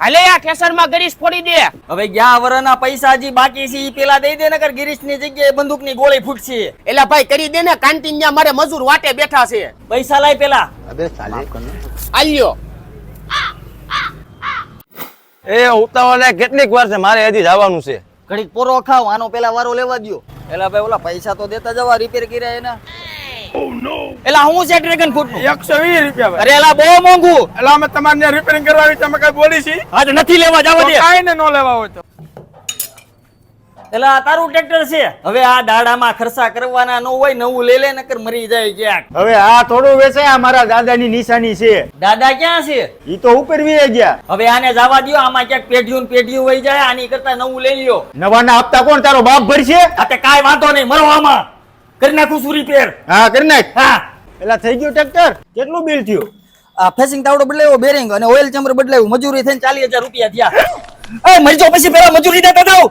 હાલે આ કેસરમાં ગરીશ ફોડી દે. હવે ગયા વરના પૈસા હજી બાકી છે ઈ પેલા દઈ દે નકર ગિરીશ ની જગ્યાએ બંદૂક ની ગોળી ફૂટશે. એલા ભાઈ કરી દે ને, કાંટીન ન્યા મારે મજૂર વાટે બેઠા છે. પૈસા લાય પેલા. આલ્યો. એ ઉતાવળ કેટલીક વાર છે, મારે હજી જવાનું છે. ઘડીક પોરો ખાવ, આનો પેલા વારો લેવા દ્યો. એલા ભાઈ ઓલા પૈસા તો દેતા જવા, રિપેર કર્યા એના. એલા હું છે ડ્રેગન ફ્રૂટ નું? 120 રૂપિયા ભાઈ. અરે એલા બહુ મોંઘું. એટલે અમે તમારે રિપેરિંગ કરવા આવી તમે કઈ બોલી છી? હા તો નથી લેવા, જવા દે. કાઈ ને નો લેવા હોય તો. એલા આ તારું ટ્રેક્ટર છે. હવે આ દાડામાં ખર્ચા કરવાના ન હોય, નવું લે લે નકર મરી જાય ક્યાંક. હવે આ થોડું વેચાય, મારા દાદાની નિશાની છે. દાદા ક્યાં છે? ઈ તો ઉપર વી ગયા. હવે આને જવા દ્યો, આમાં ક્યાંક પેઢીયું ને પેઢીયું વહી જાય, આની કરતા નવું લઈ લ્યો. નવાના હપ્તા કોણ તારો બાપ ભરશે? આ તે કાંઈ વાંધો નહીં, મરો આમાં. કરી નાખું છું રિપેર. હા કરી નાખ. હા એલા થઈ ગયું ટ્રેક્ટર? કેટલું બિલ થયું? આ ફેસિંગ તાવડો બદલાયો, બેરિંગ અને ઓઇલ ચેમ્બર બદલાયું, મજૂરી થઈને 40,000 રૂપિયા થયા. એ મરી જાઓ પછી પેલા મજૂરી દેતા જાવ.